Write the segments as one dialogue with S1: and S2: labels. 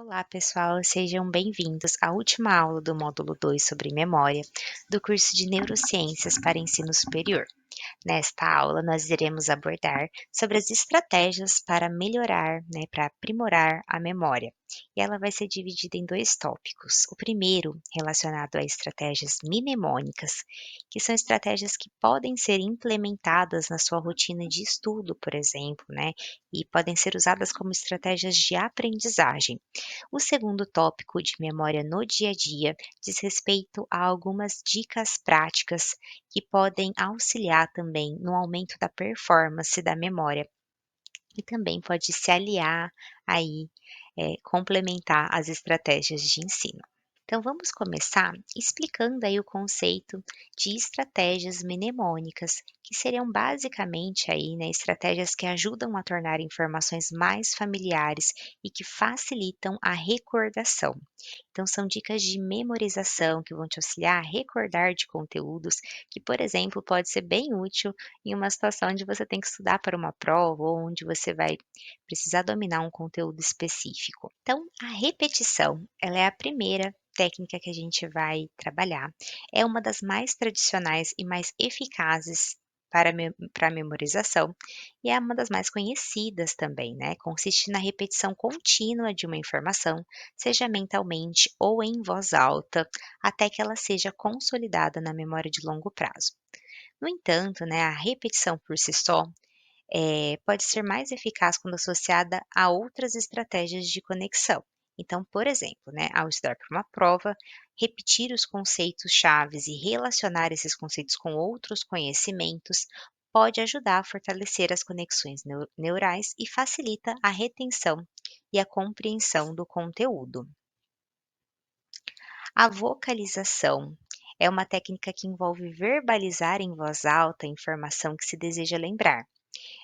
S1: Olá, pessoal, sejam bem-vindos à última aula do módulo 2 sobre memória do curso de Neurociências para Ensino Superior. Nesta aula, nós iremos abordar sobre as estratégias para melhorar, para aprimorar a memória. E ela vai ser dividida em dois tópicos. O primeiro, relacionado a estratégias mnemônicas, que são estratégias que podem ser implementadas na sua rotina de estudo, por exemplo, e podem ser usadas como estratégias de aprendizagem. O segundo tópico, de memória no dia a dia, diz respeito a algumas dicas práticas que podem auxiliar também no aumento da performance da memória e também pode se aliar aí, complementar as estratégias de ensino. Então vamos começar explicando aí o conceito de estratégias mnemônicas, que seriam basicamente aí, estratégias que ajudam a tornar informações mais familiares e que facilitam a recordação. Então são dicas de memorização que vão te auxiliar a recordar de conteúdos que, por exemplo, pode ser bem útil em uma situação onde você tem que estudar para uma prova ou onde você vai precisar dominar um conteúdo específico. Então, a repetição, ela é a primeira técnica que a gente vai trabalhar. É uma das mais tradicionais e mais eficazes para a memorização e é uma das mais conhecidas também, Consiste na repetição contínua de uma informação, seja mentalmente ou em voz alta, até que ela seja consolidada na memória de longo prazo. No entanto, a repetição por si só pode ser mais eficaz quando associada a outras estratégias de conexão. Então, por exemplo, ao estudar para uma prova, repetir os conceitos chaves e relacionar esses conceitos com outros conhecimentos pode ajudar a fortalecer as conexões neurais e facilita a retenção e a compreensão do conteúdo. A vocalização é uma técnica que envolve verbalizar em voz alta a informação que se deseja lembrar.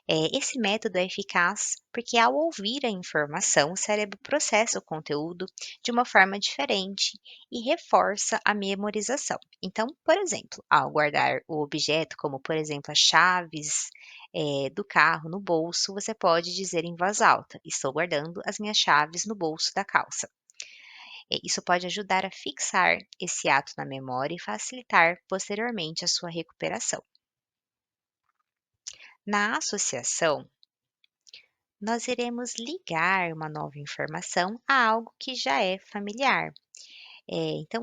S1: Esse método é eficaz porque, ao ouvir a informação, o cérebro processa o conteúdo de uma forma diferente e reforça a memorização. Então, por exemplo, ao guardar o objeto, como por exemplo as chaves do carro no bolso, você pode dizer em voz alta: Estou guardando as minhas chaves no bolso da calça. Isso pode ajudar a fixar esse ato na memória e facilitar posteriormente a sua recuperação. Na associação, nós iremos ligar uma nova informação a algo que já é familiar. Então,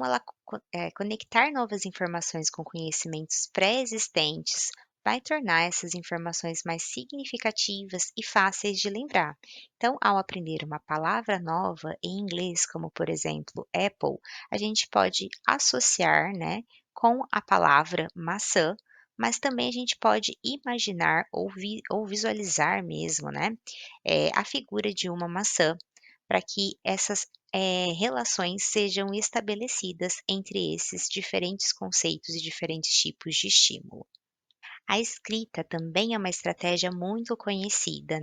S1: conectar novas informações com conhecimentos pré-existentes vai tornar essas informações mais significativas e fáceis de lembrar. Então, ao aprender uma palavra nova em inglês, como por exemplo Apple, a gente pode associar, com a palavra maçã, mas também a gente pode imaginar ou visualizar mesmo, a figura de uma maçã, para que essas relações sejam estabelecidas entre esses diferentes conceitos e diferentes tipos de estímulo. A escrita também é uma estratégia muito conhecida,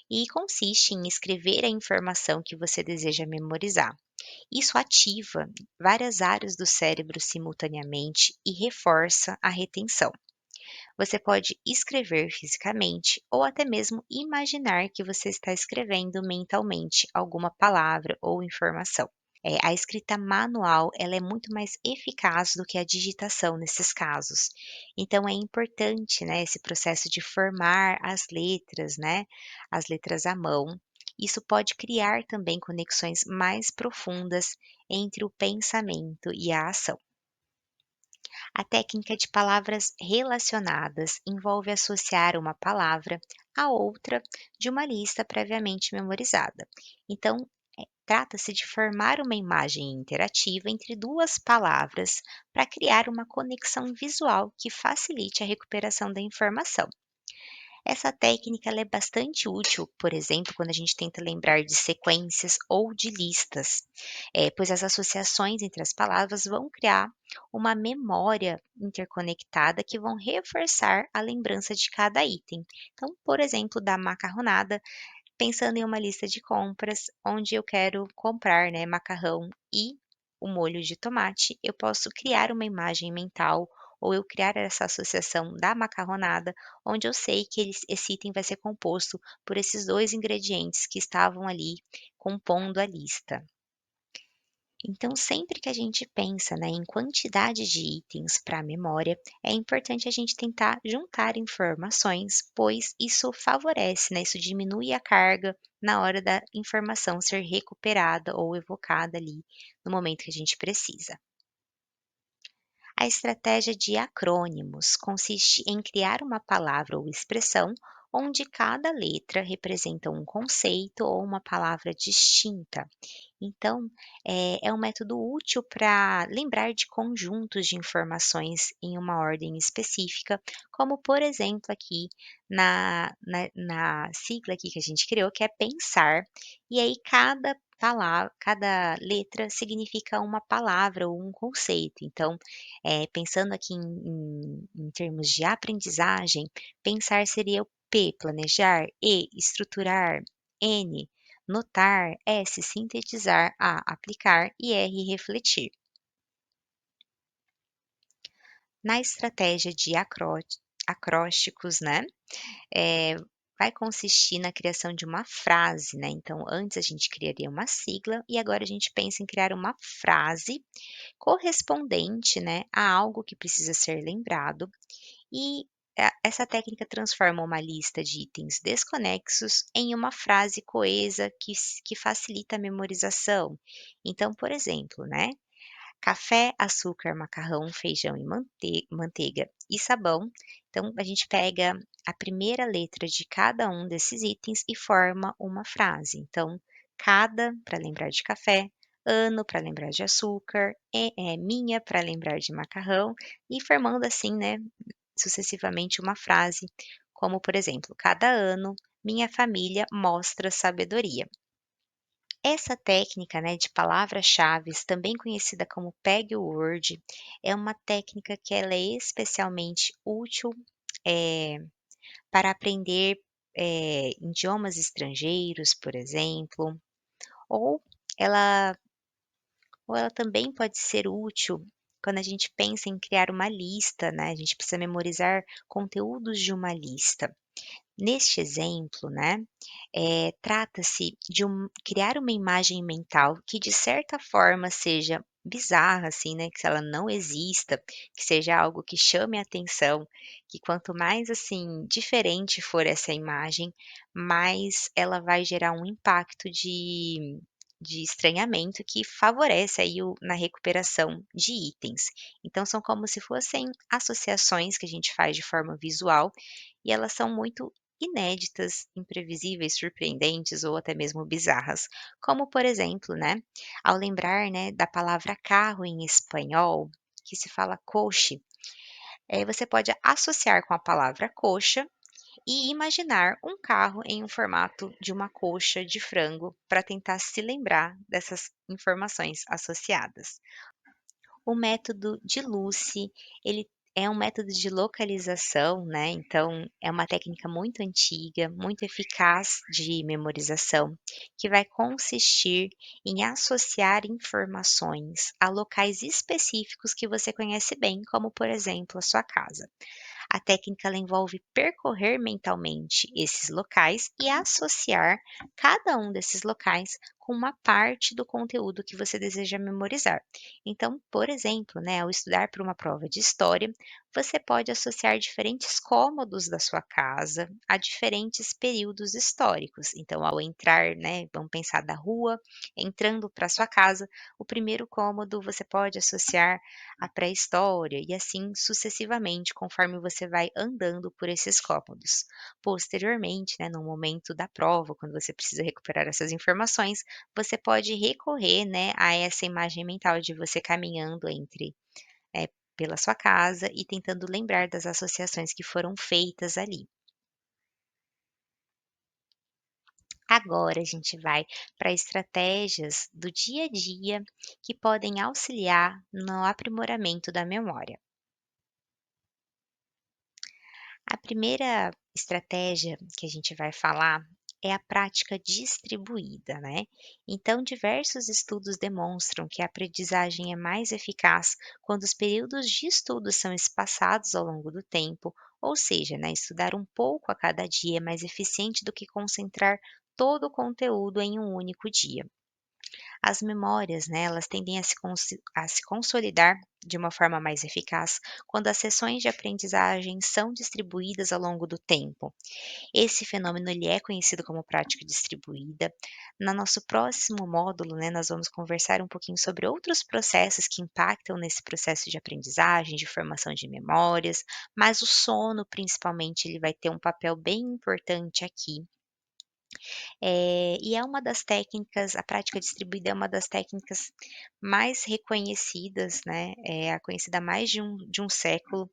S1: E consiste em escrever a informação que você deseja memorizar. Isso ativa várias áreas do cérebro simultaneamente e reforça a retenção. Você pode escrever fisicamente ou até mesmo imaginar que você está escrevendo mentalmente alguma palavra ou informação. A escrita manual, ela é muito mais eficaz do que a digitação nesses casos. Então é importante, esse processo de formar as letras à mão. Isso pode criar também conexões mais profundas entre o pensamento e a ação. A técnica de palavras relacionadas envolve associar uma palavra a outra de uma lista previamente memorizada. Então, trata-se de formar uma imagem interativa entre duas palavras para criar uma conexão visual que facilite a recuperação da informação. Essa técnica ela é bastante útil, por exemplo, quando a gente tenta lembrar de sequências ou de listas, pois as associações entre as palavras vão criar uma memória interconectada que vão reforçar a lembrança de cada item. Então, por exemplo, da macarronada, pensando em uma lista de compras onde eu quero comprar, macarrão e o molho de tomate, eu posso criar uma imagem mental ou eu criar essa associação da macarronada, onde eu sei que esse item vai ser composto por esses 2 ingredientes que estavam ali compondo a lista. Então, sempre que a gente pensa, né, em quantidade de itens para a memória, é importante a gente tentar juntar informações, pois isso favorece, né, isso diminui a carga na hora da informação ser recuperada ou evocada ali no momento que a gente precisa. A estratégia de acrônimos consiste em criar uma palavra ou expressão onde cada letra representa um conceito ou uma palavra distinta. Então, é um método útil para lembrar de conjuntos de informações em uma ordem específica, como por exemplo aqui na sigla aqui que a gente criou, que é pensar, e aí cada letra significa uma palavra ou um conceito. Então, pensando aqui em termos de aprendizagem, pensar seria o P, planejar, E, estruturar, N, notar, S, sintetizar, A, aplicar e R, refletir. Na estratégia de acrósticos, né, eh, vai consistir na criação de uma frase, né, então antes a gente criaria uma sigla e agora a gente pensa em criar uma frase correspondente, né, a algo que precisa ser lembrado e essa técnica transforma uma lista de itens desconexos em uma frase coesa que facilita a memorização. Então, por exemplo, né? Café, açúcar, macarrão, feijão e manteiga e sabão. Então, a gente pega a primeira letra de cada um desses itens e forma uma frase. Então, cada para lembrar de café, ano para lembrar de açúcar, minha para lembrar de macarrão, e formando assim, né, sucessivamente uma frase, como por exemplo, cada ano minha família mostra sabedoria. Essa técnica, né, de palavras-chaves, também conhecida como Peg Word, é uma técnica que ela é especialmente útil, eh, para aprender, idiomas estrangeiros, por exemplo, ou ela ou ela também pode ser útil quando a gente pensa em criar uma lista, né, a gente precisa memorizar conteúdos de uma lista. Neste exemplo, né, trata-se de criar uma imagem mental que de certa forma seja bizarra, assim, né, que ela não exista, que seja algo que chame a atenção, que quanto mais, assim, diferente for essa imagem, mais ela vai gerar um impacto de estranhamento que favorece aí na recuperação de itens. Então são como se fossem associações que a gente faz de forma visual, e elas são muito inéditas, imprevisíveis, surpreendentes ou até mesmo bizarras. Como, por exemplo, né, ao lembrar, né, da palavra carro em espanhol, que se fala coche, você pode associar com a palavra coxa e imaginar um carro em um formato de uma coxa de frango para tentar se lembrar dessas informações associadas. O método de Lucy, ele é um método de localização, né, então é uma técnica muito antiga, muito eficaz de memorização, que vai consistir em associar informações a locais específicos que você conhece bem, como por exemplo a sua casa. A técnica ela envolve percorrer mentalmente esses locais e associar cada um desses locais com uma parte do conteúdo que você deseja memorizar. Então, por exemplo, né, ao estudar para uma prova de história, você pode associar diferentes cômodos da sua casa a diferentes períodos históricos. Então, ao entrar, né, vamos pensar da rua, entrando para sua casa, o primeiro cômodo você pode associar à pré-história e assim sucessivamente, conforme você vai andando por esses cômodos. Posteriormente, né, no momento da prova, quando você precisa recuperar essas informações, você pode recorrer, né, a essa imagem mental de você caminhando pela sua casa e tentando lembrar das associações que foram feitas ali. Agora a gente vai para estratégias do dia a dia que podem auxiliar no aprimoramento da memória. A primeira estratégia que a gente vai falar é a prática distribuída, né? Então, diversos estudos demonstram que a aprendizagem é mais eficaz quando os períodos de estudo são espaçados ao longo do tempo, ou seja, né, estudar um pouco a cada dia é mais eficiente do que concentrar todo o conteúdo em um único dia. As memórias, né, elas tendem a se consolidar de uma forma mais eficaz quando as sessões de aprendizagem são distribuídas ao longo do tempo. Esse fenômeno ele é conhecido como prática distribuída. No nosso próximo módulo, né, nós vamos conversar um pouquinho sobre outros processos que impactam nesse processo de aprendizagem, de formação de memórias, mas o sono, principalmente, ele vai ter um papel bem importante aqui. E é uma das técnicas, a prática distribuída é uma das técnicas mais reconhecidas, né, é conhecida há mais de um século.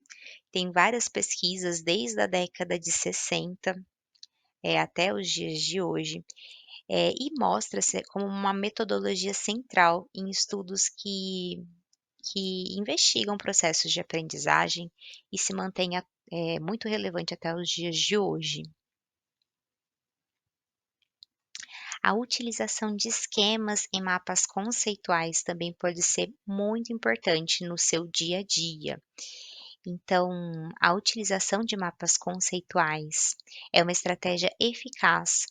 S1: Tem várias pesquisas desde a década de 60, até os dias de hoje, e mostra-se como uma metodologia central em estudos que investigam processos de aprendizagem e se mantém muito relevante até os dias de hoje. A utilização de esquemas e mapas conceituais também pode ser muito importante no seu dia a dia. Então, a utilização de mapas conceituais é uma estratégia eficaz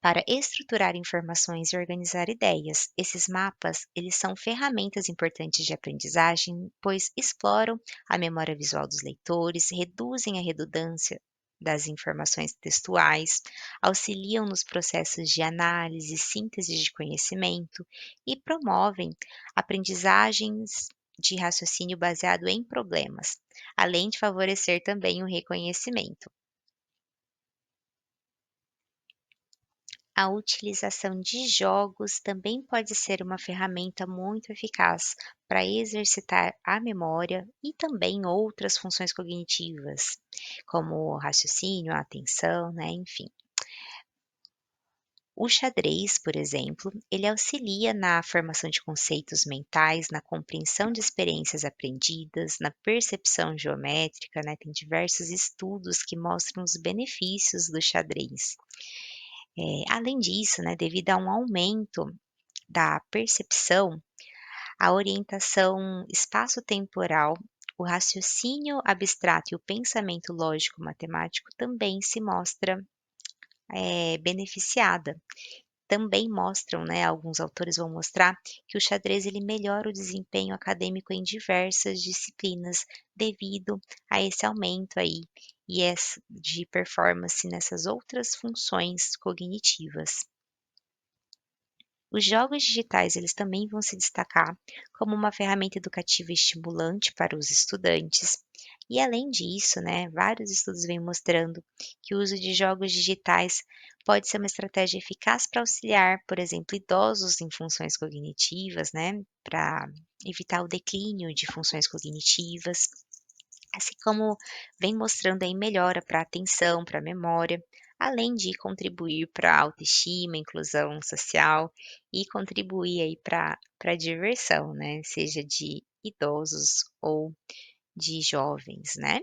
S1: para estruturar informações e organizar ideias. Esses mapas, eles são ferramentas importantes de aprendizagem, pois exploram a memória visual dos leitores, reduzem a redundância das informações textuais, auxiliam nos processos de análise e síntese de conhecimento e promovem aprendizagens de raciocínio baseado em problemas, além de favorecer também o reconhecimento. A utilização de jogos também pode ser uma ferramenta muito eficaz para exercitar a memória e também outras funções cognitivas, como o raciocínio, a atenção, né, enfim. O xadrez, por exemplo, ele auxilia na formação de conceitos mentais, na compreensão de experiências aprendidas, na percepção geométrica, né? Tem diversos estudos que mostram os benefícios do xadrez. Além disso, né, devido a um aumento da percepção, a orientação espaço-temporal, o raciocínio abstrato e o pensamento lógico-matemático também se mostra beneficiada. Também mostram, né, alguns autores vão mostrar que o xadrez ele melhora o desempenho acadêmico em diversas disciplinas devido a esse aumento aí de performance nessas outras funções cognitivas. Os jogos digitais, eles também vão se destacar como uma ferramenta educativa estimulante para os estudantes. E além disso, né, vários estudos vêm mostrando que o uso de jogos digitais pode ser uma estratégia eficaz para auxiliar, por exemplo, idosos em funções cognitivas, né, para evitar o declínio de funções cognitivas, assim como vem mostrando aí melhora para a atenção, para a memória, além de contribuir para a autoestima, inclusão social e contribuir aí para a diversão, né, seja de idosos ou de jovens, né.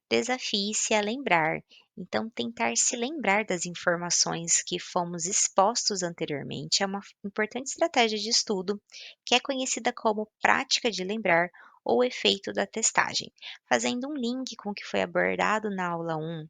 S1: Desafie-se a lembrar, então tentar se lembrar das informações que fomos expostos anteriormente é uma importante estratégia de estudo, que é conhecida como prática de lembrar ou efeito da testagem, fazendo um link com o que foi abordado na aula 1.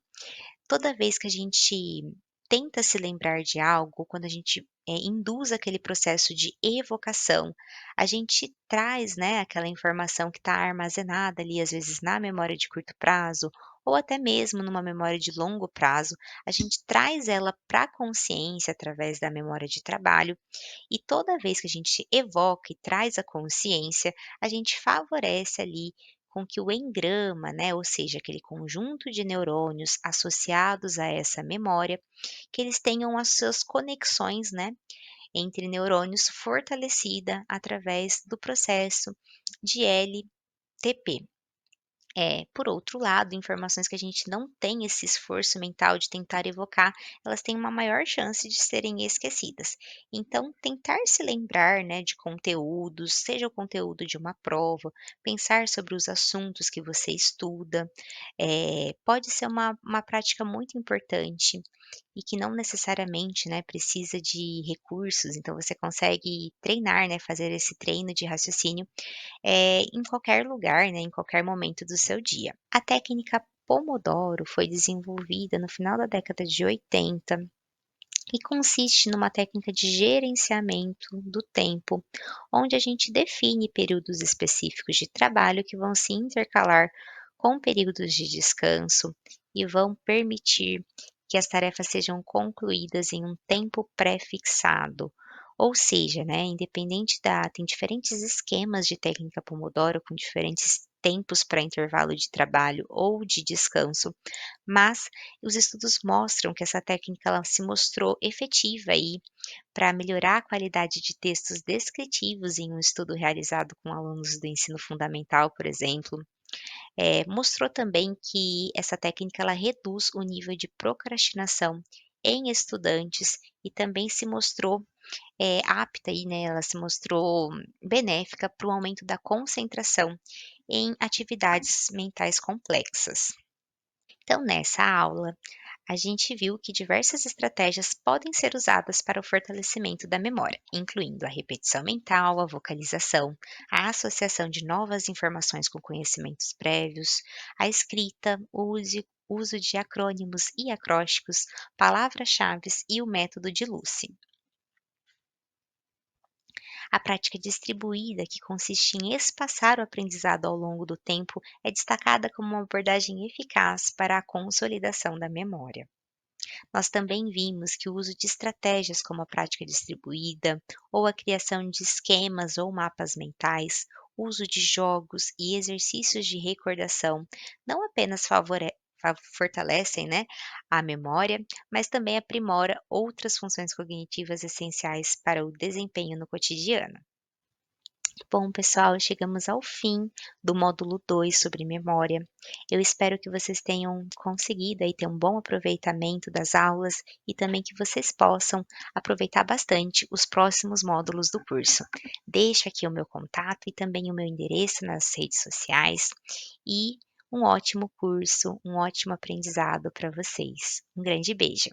S1: Toda vez que a gente tenta se lembrar de algo, quando a gente, induz aquele processo de evocação, a gente traz, né, aquela informação que está armazenada ali, às vezes na memória de curto prazo, ou até mesmo numa memória de longo prazo, a gente traz ela para a consciência através da memória de trabalho, e toda vez que a gente evoca e traz a consciência, a gente favorece ali com que o engrama, né, ou seja, aquele conjunto de neurônios associados a essa memória, que eles tenham as suas conexões, né, entre neurônios fortalecida através do processo de LTP. Por outro lado, informações que a gente não tem esse esforço mental de tentar evocar, elas têm uma maior chance de serem esquecidas. Então, tentar se lembrar, né, de conteúdos, seja o conteúdo de uma prova, pensar sobre os assuntos que você estuda, pode ser uma prática muito importante e que não necessariamente, né, precisa de recursos. Então, você consegue treinar, né, fazer esse treino de raciocínio em qualquer lugar, né, em qualquer momento do seu dia. A técnica Pomodoro foi desenvolvida no final da década de 80 e consiste numa técnica de gerenciamento do tempo, onde a gente define períodos específicos de trabalho que vão se intercalar com períodos de descanso e vão permitir que as tarefas sejam concluídas em um tempo pré-fixado. Ou seja, né, independente tem diferentes esquemas de técnica Pomodoro com diferentes tempos para intervalo de trabalho ou de descanso, mas os estudos mostram que essa técnica ela se mostrou efetiva aí para melhorar a qualidade de textos descritivos em um estudo realizado com alunos do ensino fundamental, por exemplo. Mostrou também que essa técnica ela reduz o nível de procrastinação em estudantes e também se mostrou apta aí, né, ela se mostrou benéfica para o aumento da concentração em atividades mentais complexas. Então, nessa aula, a gente viu que diversas estratégias podem ser usadas para o fortalecimento da memória, incluindo a repetição mental, a vocalização, a associação de novas informações com conhecimentos prévios, a escrita, uso de acrônimos e acrósticos, palavras-chave e o método de Lucy. A prática distribuída, que consiste em espaçar o aprendizado ao longo do tempo, é destacada como uma abordagem eficaz para a consolidação da memória. Nós também vimos que o uso de estratégias como a prática distribuída, ou a criação de esquemas ou mapas mentais, o uso de jogos e exercícios de recordação, não apenas fortalecem, né, a memória, mas também aprimora outras funções cognitivas essenciais para o desempenho no cotidiano. Bom, pessoal, chegamos ao fim do módulo 2 sobre memória. Eu espero que vocês tenham conseguido aí ter um bom aproveitamento das aulas e também que vocês possam aproveitar bastante os próximos módulos do curso. Deixo aqui o meu contato e também o meu endereço nas redes sociais e um ótimo curso, um ótimo aprendizado para vocês. Um grande beijo.